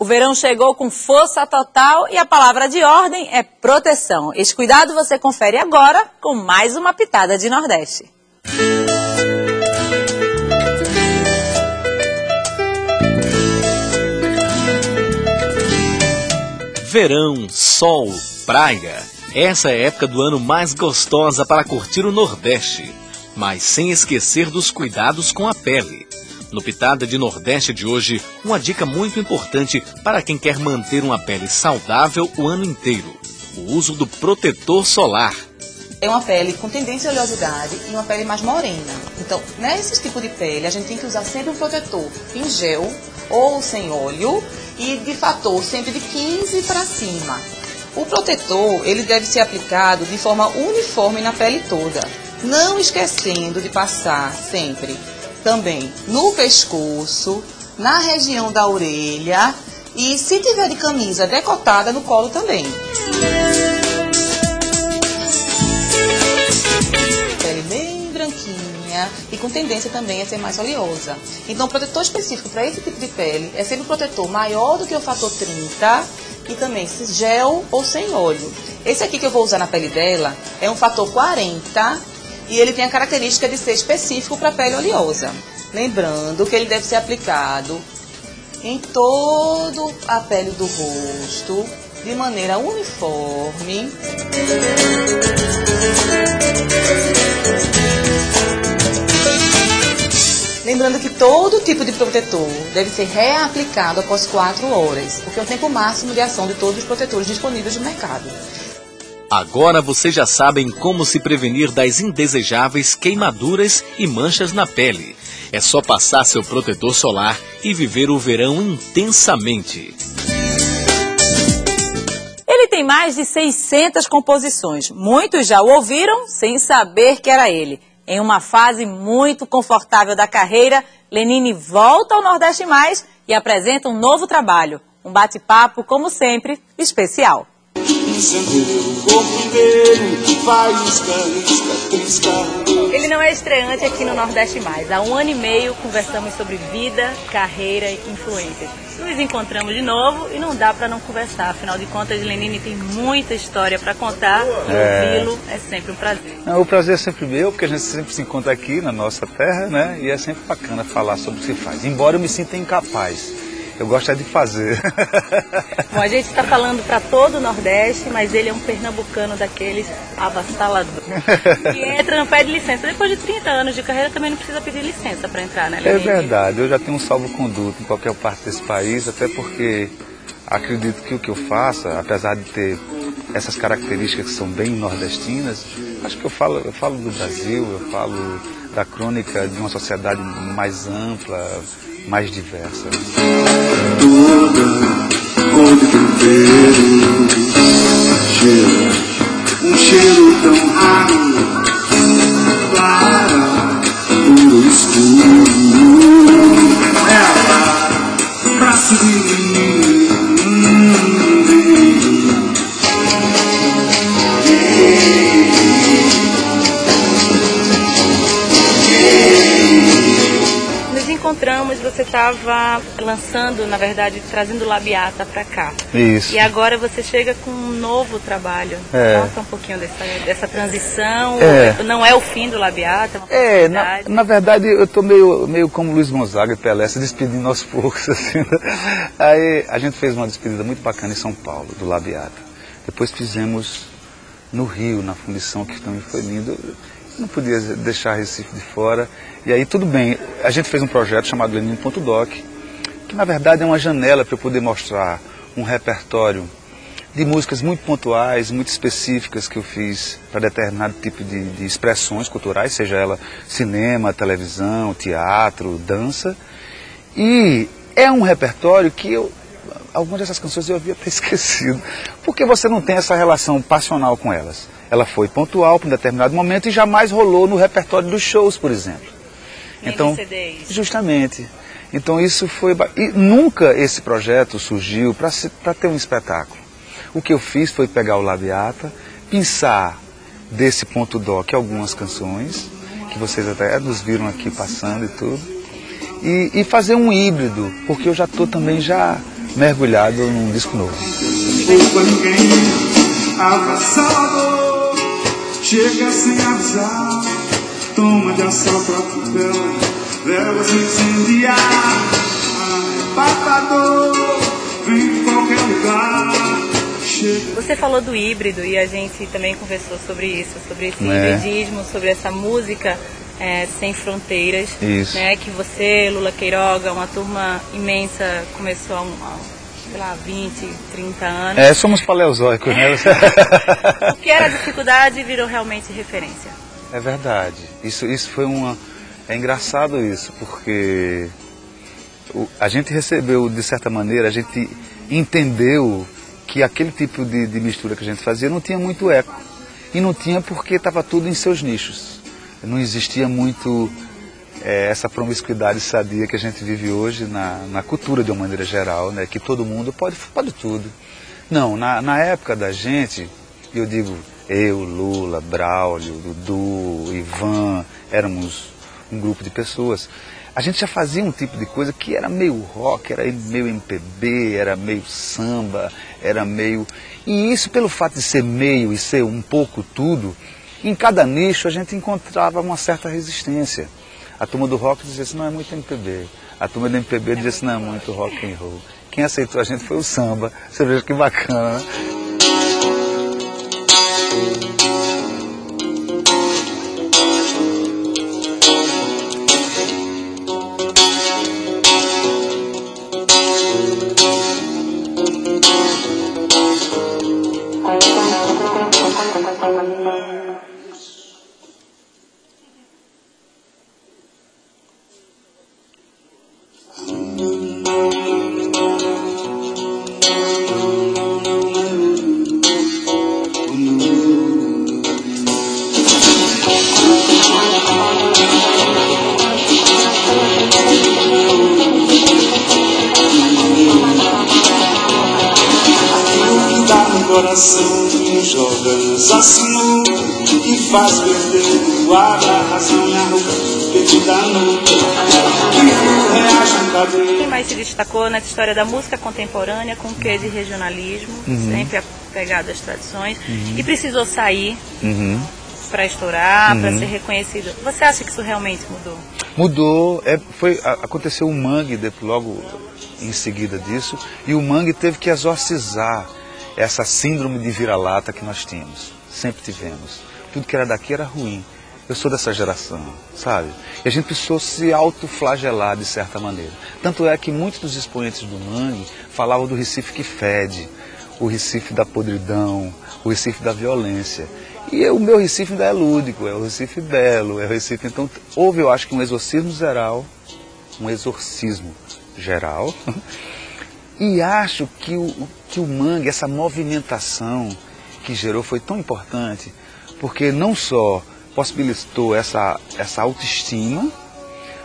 O verão chegou com força total e a palavra de ordem é proteção. Esse cuidado você confere agora com mais uma pitada de Nordeste. Verão, sol, praia. Essa é a época do ano mais gostosa para curtir o Nordeste, mas sem esquecer dos cuidados com a pele. No Pitada de Nordeste de hoje, uma dica muito importante para quem quer manter uma pele saudável o ano inteiro: o uso do protetor solar. É uma pele com tendência à oleosidade e uma pele mais morena. Então, nesse tipo de pele, a gente tem que usar sempre um protetor em gel ou sem óleo e de fator sempre de 15 para cima. O protetor, ele deve ser aplicado de forma uniforme na pele toda, não esquecendo de passar sempre também no pescoço, na região da orelha e, se tiver de camisa, decotada no colo também. Pele bem branquinha e com tendência também a ser mais oleosa. Então, o protetor específico para esse tipo de pele é sempre um protetor maior do que o fator 30 e também gel ou sem óleo. Esse aqui que eu vou usar na pele dela é um fator 40 e ele tem a característica de ser específico para a pele oleosa. Lembrando que ele deve ser aplicado em toda a pele do rosto, de maneira uniforme. Lembrando que todo tipo de protetor deve ser reaplicado após 4 horas, porque é o tempo máximo de ação de todos os protetores disponíveis no mercado. Agora vocês já sabem como se prevenir das indesejáveis queimaduras e manchas na pele. É só passar seu protetor solar e viver o verão intensamente. Ele tem mais de 600 composições. Muitos já o ouviram sem saber que era ele. Em uma fase muito confortável da carreira, Lenine volta ao Nordeste Mais e apresenta um novo trabalho. Um bate-papo, como sempre, especial. Ele não é estreante aqui no Nordeste Mais. Há 1 ano e meio conversamos sobre vida, carreira e influências. Nos encontramos de novo e não dá para não conversar. Afinal de contas, Lenine tem muita história para contar e ouvi-lo é sempre um prazer. O prazer é sempre meu, porque a gente sempre se encontra aqui na nossa terra, né? E é sempre bacana falar sobre o que se faz. Embora eu me sinta incapaz. Eu gosto de fazer. Bom, a gente está falando para todo o Nordeste, mas ele é um pernambucano daqueles avassalador. E entra, não pede licença. Depois de 30 anos de carreira, também não precisa pedir licença para entrar, né, Lenine? É verdade, eu já tenho um salvo-conduto em qualquer parte desse país, até porque acredito que o que eu faça, apesar de ter essas características que são bem nordestinas, acho que eu falo do Brasil, eu falo da crônica de uma sociedade mais ampla, mais diversa. Toda tempero, um cheiro tão raro, para puro escuro, ela pra subir. Encontramos, você estava lançando, na verdade, trazendo Labiata para cá. Isso. E agora você chega com um novo trabalho. Conta um pouquinho dessa transição. Não é o fim do Labiata? Na verdade, eu estou meio como Luiz Gonzaga e Pelé, se despedindo aos poucos. Assim, né? Aí a gente fez uma despedida muito bacana em São Paulo, do Labiata. Depois fizemos no Rio, na fundição, que também foi lindo. Não podia deixar Recife de fora. E aí tudo bem, a gente fez um projeto chamado Lenine.doc, que na verdade é uma janela para eu poder mostrar um repertório de músicas muito pontuais, muito específicas que eu fiz para determinado tipo de expressões culturais, seja ela cinema, televisão, teatro, dança. E é um repertório que algumas dessas canções eu havia até esquecido, porque você não tem essa relação passional com elas. Ela foi pontual para um determinado momento e jamais rolou no repertório dos shows, por exemplo. Então, justamente. Então isso foi... E nunca esse projeto surgiu para ter um espetáculo. O que eu fiz foi pegar o Labiata, pensar desse ponto doc algumas canções, que vocês até nos viram aqui passando e tudo, e fazer um híbrido, porque eu já estou também mergulhado num disco novo. Chega sem avisar, toma de assalto a tutela, velas incendiar, arrebatador, vem de qualquer lugar. Você falou do híbrido e a gente também conversou sobre isso, sobre esse hibridismo, sobre essa música sem fronteiras, né, que você, Lula Queiroga, uma turma imensa, começou há sei lá, 20, 30 anos. Somos paleozoicos, né? O que era dificuldade virou realmente referência. É verdade. Isso foi É engraçado isso, porque a gente recebeu, de certa maneira, a gente entendeu que aquele tipo de mistura que a gente fazia não tinha muito eco. E não tinha porque estava tudo em seus nichos. Não existia muito essa promiscuidade sadia que a gente vive hoje na cultura de uma maneira geral, né? Que todo mundo pode tudo. Não, na época da gente, eu digo, eu, Lula, Braulio, Dudu, Ivan, éramos um grupo de pessoas. A gente já fazia um tipo de coisa que era meio rock, era meio MPB, era meio samba, era meio... E isso, pelo fato de ser meio e ser um pouco tudo, em cada nicho a gente encontrava uma certa resistência. A turma do rock dizia assim, não é muito MPB. A turma do MPB dizia assim, não é muito rock and roll. Quem aceitou a gente foi o samba. Você veja que bacana, né? Coração joga nos assinou e faz perder o ar, a razão e a roupa perdida à noite. Quem mais se destacou nessa história da música contemporânea com o quê de regionalismo, sempre apegado às tradições, e precisou sair para estourar, para ser reconhecido. Você acha que isso realmente mudou? Mudou, aconteceu o Mangue logo em seguida disso, e o Mangue teve que exorcizar essa síndrome de vira-lata que nós tínhamos, sempre tivemos. Tudo que era daqui era ruim. Eu sou dessa geração, sabe? E a gente precisou se autoflagelar de certa maneira. Tanto é que muitos dos expoentes do Mangue falavam do Recife que fede, o Recife da podridão, o Recife da violência. E o meu Recife ainda é lúdico, é o Recife belo, é o Recife... Então houve, eu acho que um exorcismo geral, e acho que o Mangue, essa movimentação que gerou foi tão importante, porque não só possibilitou essa autoestima,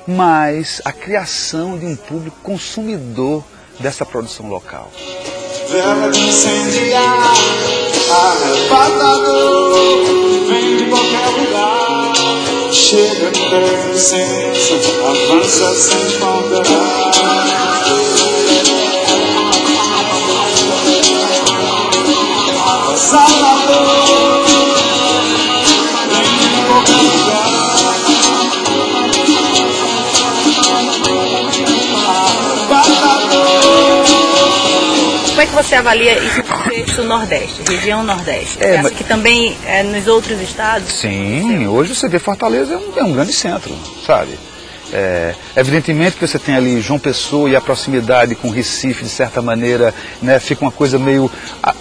mas a criação de um público consumidor dessa produção local. Vela de incendiar, arrebatador, vem de qualquer lugar, chega de presença, avança sem ponderar. Salvador, vem de qualquer lugar. Como é que você avalia esse contexto Nordeste, região Nordeste? Você acha que também nos outros estados? Sim, hoje você vê Fortaleza é um grande centro, sabe? Evidentemente que você tem ali João Pessoa e a proximidade com Recife, de certa maneira, né, fica uma coisa meio...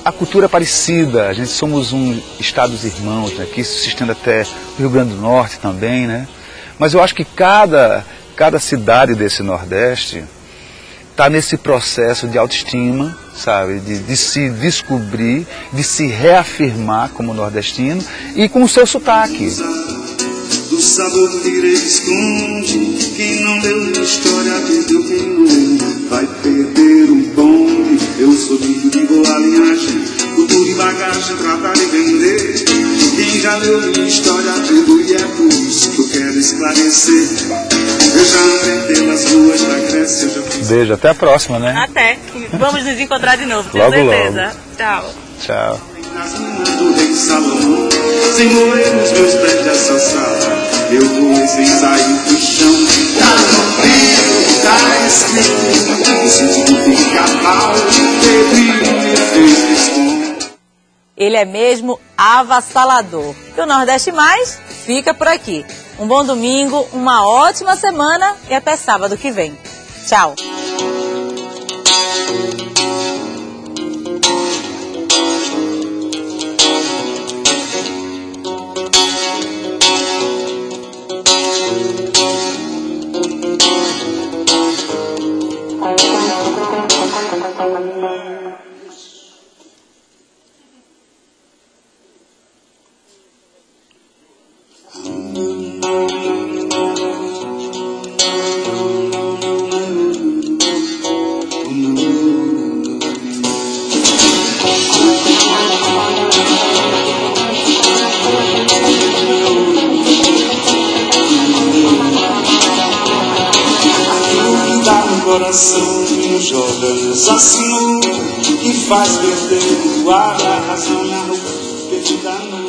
A cultura é parecida, a gente somos estados irmãos, né, que isso se estende até o Rio Grande do Norte também, né? Mas eu acho que cada cidade desse Nordeste está nesse processo de autoestima, sabe? De se descobrir, de se reafirmar como nordestino e com o seu sotaque. Do sabor do direito esconde, quem não leu história perdeu, quem não leu vai perder um bonde. Eu sou filho de boa linhagem, cultura e bagagem, tratar e vender. Quem já leu história tudo e é por isso que eu quero esclarecer. Eu já andei pelas ruas da Grécia, eu já fiz Beijo, até a próxima, né? Até. Vamos nos encontrar de novo, tenho Logo, certeza. logo. Tchau. Tchau. Nas minas do rei Salomão, sem moer nos meus pés dessa sala, eu vou sem sair do chão. Tá no livro, tá escrito, o sentido fica mal, Pedrinho me fez desconto. Ele é mesmo avassalador. E o Nordeste Mais fica por aqui. Um bom domingo, uma ótima semana e até sábado que vem. Tchau. Coração que joga nos assassinos, que faz perder o ar, a razão na rua, perdida no